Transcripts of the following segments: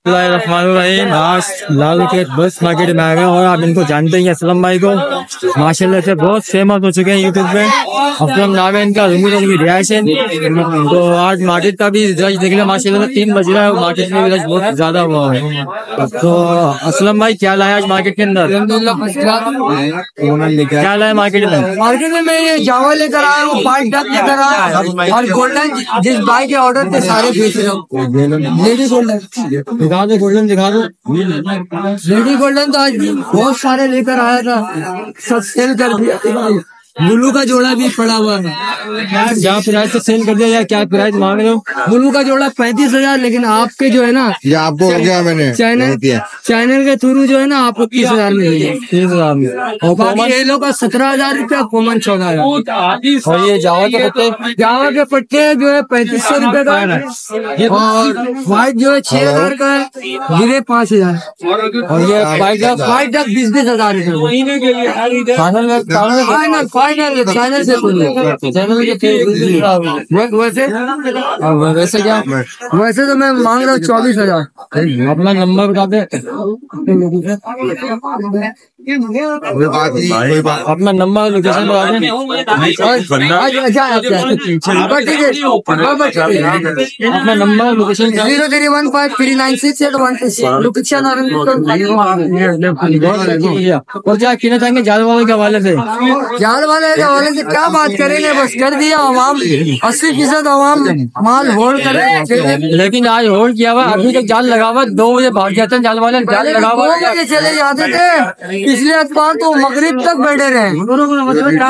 बिस्मिल्लाहिर्रहमानिर्रहीम। आज लाल के बस मार्केट में आ गए और आप इनको जानते हैं असलम भाई को, माशाल्लाह से बहुत फेमस हो चुके हैं यूट्यूब पे। असलम नाम है इनका, रंगी रंगी रिहाइश है। तो आज मार्केट का भी रश देख लिया, माशाल्लाह से 3 बज रहा है, मार्केट में भी रश बहुत ज्यादा हुआ है। तो असलम भाई क्या लाया आज मार्केट के अंदर? क्या लाया मार्केट में? मार्केट में मैं ये जावा लेकर आया हूँ, 5 डक लेकर आया और गोल्डन जिस बाई के ऑर्डर पे सारे बेच रहे हो। लेडी गोल्डन दिखा दो, गोल्डन दिखा दो। लेडी गोल्डन तो आज बहुत सारे लेकर आया था, सब सेल कर दिया। ब्लू का जोड़ा भी पड़ा हुआ है। क्या प्राइस से सेल कर दिया या क्या प्राइस मांग रहे हो? ब्लू का जोड़ा 35,000, लेकिन आपके जो है ना, ये आपको हो गया मैंने चैनल के थ्रू जो है ना आपको 30,000 मिलेगी। 30,000 में। और बाकी ये लोग का 17,000 रुपया, कॉमन 14,000। और ये जावा के पत्ते? जावा के पट्टे जो है 3500 रुपए का, और व्हाइट जो है 6,000 का है, गिरे 5,000। और ये व्हाइट डक 20,000 रुपए। फाइनल चैनल से चैनल के वैसे क्या? वैसे तो मैं मांग रहा हूँ 24,000। अपना नंबर बता दे। अपना नंबर लोकेशन बता दे। अपना नंबर लोकेशन 0315396816 लोकेशन। और क्या कहना चाहेंगे जाल वाले के हवाले से? जाल वाले के हवाले से क्या बात करेंगे, बस कर दिया। अवाम 80% अवाम माल होल्ड कर रहे हैं, लेकिन आज होल्ड किया हुआ, अभी तक जाल लगा हुआ। 2 बजे भाग जाते हैं जाल वाले, जाल लगा हुआ 2 बजे चले जाते थे। पिछले अखबार तो मगरिब तक बैठे रहे।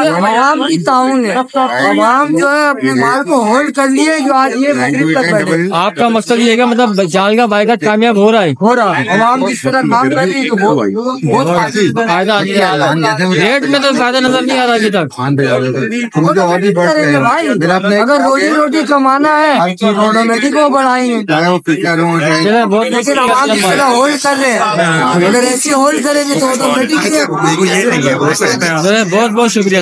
अवाम की ताउन है, अवाम जो है अपने माल को होल्ड कर लिए, जो आज ये मगरिब तक बैठे। आपका मकसद ये है मतलब जाल का बाइकाट कामयाब हो रहा है? अवाम किस तरह काम कर रही है, तो बहुत फायदा रेट में तो फायदा नजर नहीं आ रहा अभी तक। भाई अगर रोजी रोटी कमाना है ऑटोमेटिक वो बढ़ाएंगे, लेकिन अवाम किस तरह होल्ड कर रहे हैं। अगर ऐसे होल्ड करेंगे तो ऑटोमेटिक। बहुत बहुत शुक्रिया।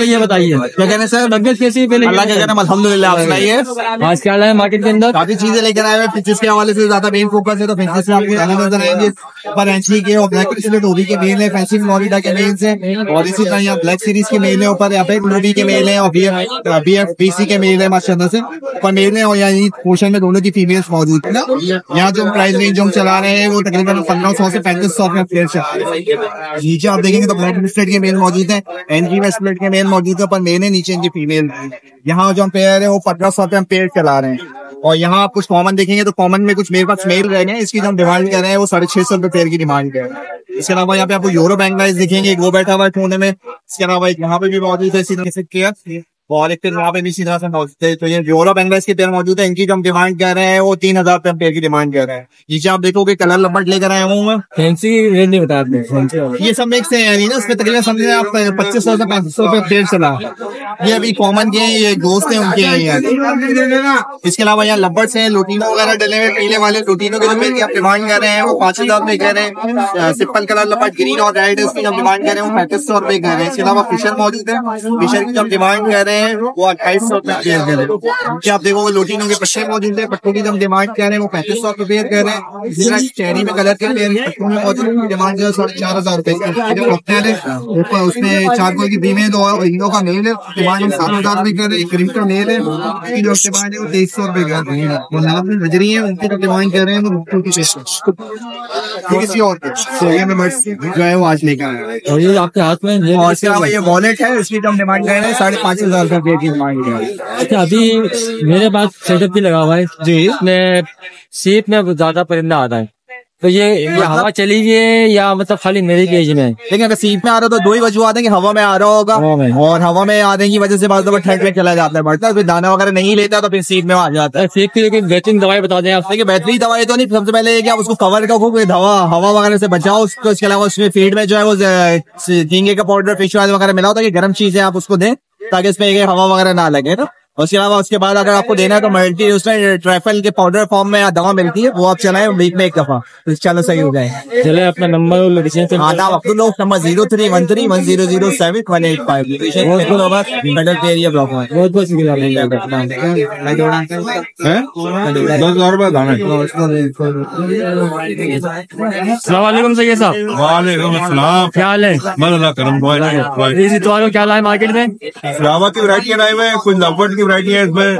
ये बताइए क्या कहना सर, तबियत कैसी? पहले अल्लाह का करम अल्हम्दुलिल्लाह। आप सुनाइए आज क्या लाया मार्केट के अंदर? काफी चीजें लेकर आए हुए। फिंचेस के हवाले से ज्यादा मेन फोकस है, तो फिंचेस में आपको जाना नजर आएंगे। पर एंची के और ब्लैक टोबी के मेल है, फैंसी फ्लोरिडा के मेल्स है, और इसी तरह यहाँ ब्लैक सीरीज के मेल है। ऊपर यहाँ पे टोबी के मेल है और BFBC के मेल है माशाल्लाह से पर मेल है। और यहाँ पोर्शन में दोनों की फीमेल्स मौजूद है ना। यहाँ जो प्राइस रेंज जो हम चला रहे हैं वो तकरीबन 1500 से 3500 में प्लेयर चला रहे हैं। नीचे आप देखेंगे तो ब्लैक स्प्लिट के मेल मौजूद है, एनजी में स्प्लिट के मेल मौजूद है, पर मेल है नीचे इनकी फीमेल। यहाँ जो हम पेयर है वो 1500 पे हम पेयर चला रहे हैं। और यहाँ आप कुछ कॉमन देखेंगे तो कॉमन में कुछ मेरे पास मेल रह गए, इसकी जो हम डिमांड कर रहे हैं वो 650 रुपए पेयर की डिमांड कर रहे हैं। इसके अलावा यहाँ पे आपको यूरो बैंगलाइज दिखेंगे, वो बैठा हुआ है कोने में। इसके अलावा यहाँ पे भी मौजूद है इसी तरह से, और एक यहाँ पे भी इसी तरह से मौजूद है। तो ये यूरो बैंगलाइज के पेयर मौजूद है, इनकी जो हम डिमांड कर रहे हैं वो 3,000 रुपए पेयर की डिमांड कर रहे हैं। नीचे आप देखोगे कलर लपट लेकर आया हूँ मैं। फैंसी रेंज नहीं बता आपने? ये सब मिक्स है यानी ना, उसमें तकरीबन समझे आप 2500 से 500 रुपए पेयर चला। ये अभी कॉमन के हैं, ये दोस्त हैं उनके हैं यार। इसके अलावा यहाँ लबर्स हैं, लोटिनो वगैरह डले हुए पीले वाले लोटिनो के जो आप डिमांड कर रहे हैं वो 5,000 रुपए कह रहे हैं। सिंपल कलर लपट ग्रीन और रेड है, उसकी हम डिमांड कर रहे हैं वो 3500 रुपए कह रहे हैं। इसके अलावा फिशर मौजूद है, फिशर की जो हम डिमांड कर रहे हैं वो 2800 रुपए पेयर कर रहे हैं। क्या आप देखोगे लोटिनो के पट्टे मौजूद है, पट्टों की जो हम डिमांड कर रहे हैं वो 3500 रुपए पेयर कर रहे हैं। चेरी में कलर के पेयर पट्टों में मौजूद डिमांड जो है 4,500 रुपए। उसमें 4 कोई की फीमेल और इंडो का मेल है, डिमांड 7,000 रुपए कर रहे हैं। क्रीम का मेल है, उसकी जो डिमांड है वो 2300 रुपए कर रहे हैं। वो नाम में बजरी है, उनकी जो डिमांड कर रहे हैं वो किसी और जो है वो आज लेकर आए। और ये आपके हाथ में ये वॉलेट है, इसकी जो हम डिमांड कर रहे हैं 5,500 रुपए की डिमांड है। अच्छा, अभी मेरे पास सेटअप भी लगा हुआ है जी, इसमें सीट में ज्यादा परिंदा आता है, तो ये हवा चली हुई है या मतलब खाली मेरी केज में? लेकिन अगर सीट में आ रहा हो तो 2 ही वजूहत है कि हवा में आ रहा होगा, और हवा में आने की वजह से बाद ठंड में चला जाता है बढ़ता है, फिर दाना वगैरह नहीं लेता तो फिर सीट में आ जाता है। सीट की लेकिन बेहतरीन दवाई बता दें आप। देखिए बेहतरीन दवाई तो नहीं, सबसे पहले कि आप उसको कवर का हवा वगैरह से बचाओ उसको। इसके अलावा उसमें फीड में जो है वो झींगे का पाउडर, फिश ऑयल वगैरह मिला होता है कि गर्म चीजें आप उसको दें ताकि इसमें हवा वगैरह ना लगे ना। उसके अलावा उसके बाद अगर आपको देना है तो मल्टी उसमें ट्रैफल के पाउडर फॉर्म में दवा मिलती है, वो आप चलाएं वीक में एक दफा, तो चलो सही हो जाए। चले अपना नंबर और लोकेशन से आदाब अब्दुल नंबर 0313100715 मेडल पे एरिया ब्लॉक में। बहुत बहुत शुक्रिया। 10,000 रुपए दाना। सलामकुम सैयद साहब। वालेकुम अस्सलाम। क्या हाल है? अल्लाह करम। इस इतवार को क्या लाए मार्केट में? जावा की वैरायटी लाए हुए हैं, कुछ लवबर्ड की वैरायटी है इसमें।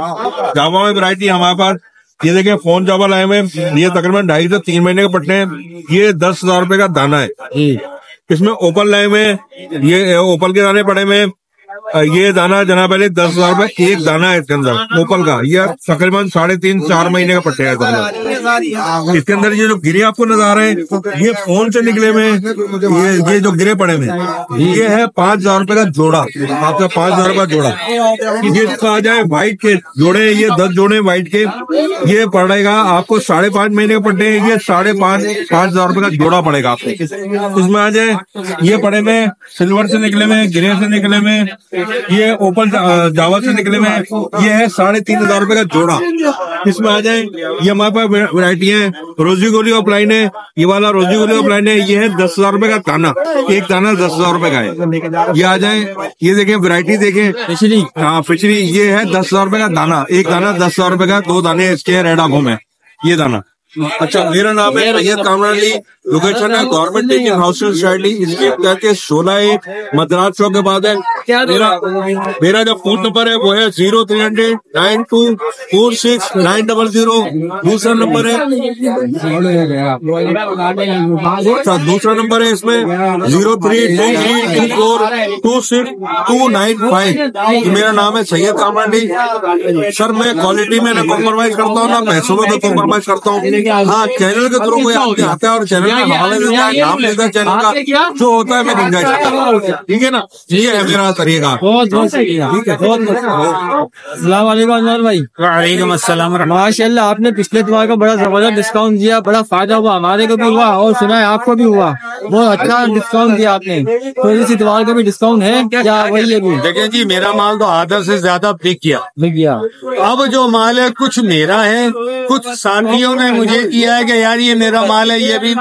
जावा में वैरायटी हमारे पास ये देखिए, फोन जावा लाए हुए हैं, ये तकरीबन 2.5 से 3 महीने के पट्टे हैं। ये 10,000 रुपए का दाना है। इसमें ओपल लाए हुए हैं, ये ओपल के दाने पड़े हुए हैं। ये दाना जनाब अली 10,000 रुपए एक दाना है इसके अंदर ओपल का। ये तकरीबन 3.5-4 महीने का पट्टे है। इसके अंदर ये जो गिरे आपको नजर आ रहे हैं, ये फोन से निकले हुए हैं। ये जो गिरे पड़े हुए हैं, ये है 5,000 रुपए का जोड़ा। आपका 5,000 रुपए जोड़ा। ये आ जाए व्हाइट के जोड़े, ये 10 जोड़े व्हाइट के, ये पड़ेगा आपको 5.5 महीने का पट्टे हैं। ये 5,500 रुपए का जोड़ा पड़ेगा आपको। इसमें आ जाए ये पड़े में सिल्वर से निकले में, गिरे से निकले में, ये ओपन जावा से निकले में, ये है 3,500 रुपए का जोड़ा। इसमें आ जाए ये हमारे पास वैरायटी है। रोजी गोली ऑफलाइन है, ये वाला रोजी गोली ऑफलाइन है। ये है 10,000 रुपए का दाना, एक दाना 10,000 रुपए का है। ये आ जाए, ये देखें वैरायटी देखें, फिशरी। हाँ फिशरी, ये है 10,000 रुपए का दाना, एक दाना 10,000 रुपए का, 2 दाने इसके रेड आंखों में, ये दाना। अच्छा, मेरा नाम है सैयद कामरान अली, लोकेशन है गवर्नमेंट टीचिंग हाउसिंग सोसाइटी, इसके करके 16 मद्रास चौक के बाद है। मेरा जो फोन नंबर है वो है 0300924690। दूसरा नंबर है, दूसरा नंबर है इसमें 032324262995। मेरा नाम है सैयद कामरान अली। सर मैं क्वालिटी में ना कॉम्प्रोमाइज करता हूँ, ना पैसों में कॉम्प्रोमाइज करता हूँ। हाँ, चैनल के थ्रू कोई आदमी आता है और चैनल का हवाला देता है, नाम लेता है चैनल का, जो होता है मैं गुंजाइश करता हूँ। ठीक है ना, ये है मेरा तरीका। बहुत बहुत शुक्रिया। ठीक है, बहुत अस्सलाम वालेकुम अनवर भाई। वालेकुम अस्सलाम। माशाल्लाह, आपने पिछले इतवार को बड़ा जबरदस्त डिस्काउंट दिया, बड़ा फायदा हुआ, हमारे को भी हुआ और सुना है आपको भी हुआ। बहुत अच्छा डिस्काउंट दिया आपने। तो इस इतवार का भी डिस्काउंट है क्या? वही है भी? देखिए जी, मेरा माल तो आधा से ज्यादा बिक गया। अब जो माल है कुछ मेरा है, कुछ साथियों ने मुझे किया है कि यार ये मेरा माल है, ये भी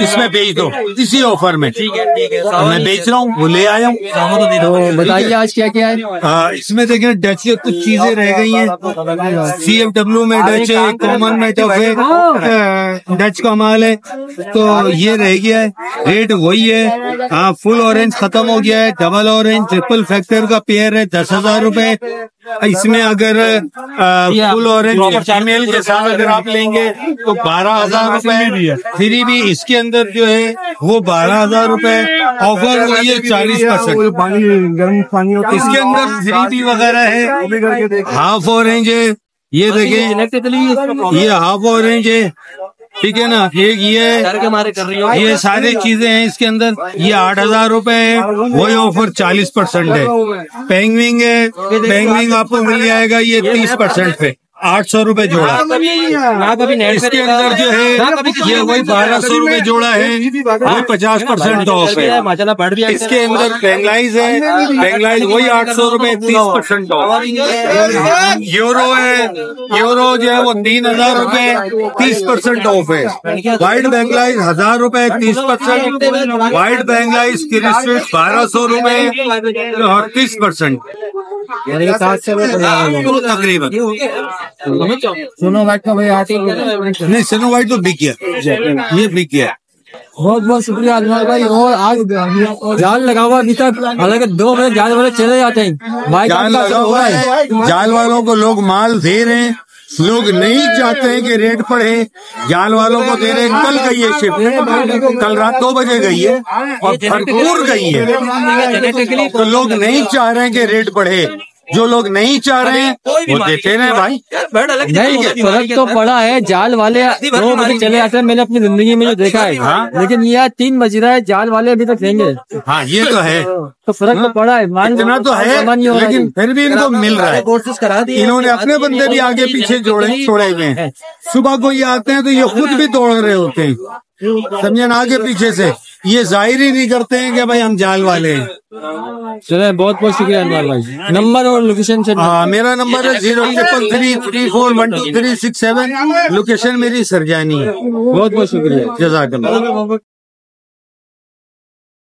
इसमें बेच दो इसी ऑफर में। मैं बेच रहा हूँ, वो ले आया हूँ। तो बताइए आज क्या क्या है? इसमें देखिए डच की कुछ चीजें रह गई हैं। CFW में डच है, कॉमन में टफ है, डच का माल है, तो ये रह गया है। रेट वही है। हाँ, फुल ऑरेंज खत्म हो गया है, डबल ऑरेंज ट्रिपल फैक्टर का पेयर है 10,000 रुपए। इसमें अगर फुल ऑरेंज फीमेल के साथ अगर आप लेंगे तो 12,000 रुपए फ्री भी। इसके अंदर जो है वो 12,000 रुपए ऑफर हुई है 40%। इसके अंदर फ्री भी वगैरह है, हाफ ऑरेंज है, ये देखें, ये हाफ ऑरेंज है, ठीक है ना। एक ये सारी चीजें हैं इसके अंदर। ये 8,000 रुपए है, वही ऑफर 40% है। पेंगविंग है, पेंगविंग आपको मिल जाएगा ये 30% पे, 800 रुपए जोड़ा। इसके अंदर जो है ये वही 1,200 रुपए जोड़ा है, वही 50% ऑफ है। इसके अंदर बेंगलाइज है, बेंगलाइज वही 800 रुपए 30% ऑफ। यूरो है, यूरो जो है वो 3,000 रुपए 30% ऑफ है। व्हाइट बेंगलाइज 1,000 रुपए 30%। व्हाइट बेंगलाइज की 1,200 रुपए और 30% तकरीबन। सुनो वाइट का भाई नहीं, सनो वाइट तो बिक गया, ये बिक गया। बहुत बहुत शुक्रिया अनवर भाई। और आज जाल लगा हुआ अभी तक, हालांकि 2 बजे जाल वाले चले जाते हैं। जाल लगा हुआ है, जाल वालों को लोग माल दे रहे हैं, लोग नहीं चाहते हैं कि रेट बढ़े, जाल वालों को दे रहे हैं। कल गई है शिफ्ट, कल रात 2 बजे गई है और भरपूर गई है। तो लोग नहीं चाह रहे हैं कि रेट बढ़े, जो लोग नहीं चाह रहे हैं वो देते रहे भाई। नहीं, फर्क तो पड़ा है। जाल वाले 2 बजे चले जाते हैं, मैंने अपनी जिंदगी में जो देखा है। हाँ? लेकिन ये 3 बज रहा है, जाल वाले अभी तक रहेंगे। हाँ, ये तो है, तो फर्क तो पड़ा है, इतना तो है, लेकिन फिर भी इनको मिल रहा है। इन्होंने अपने बंदे भी आगे पीछे छोड़े हुए हैं। सुबह को ये आते हैं तो ये खुद भी दौड़ रहे होते हैं, समझे ना, आगे पीछे से। ये जाहिर ही नहीं करते हैं कि भाई हम जाल वाले हैं। चले, बहुत बहुत शुक्रिया अनवर भाई। नंबर और लोकेशन से मेरा नंबर है 033341236 7। लोकेशन मेरी सरजानी है। बहुत बहुत शुक्रिया। जज़ाकल्लाह।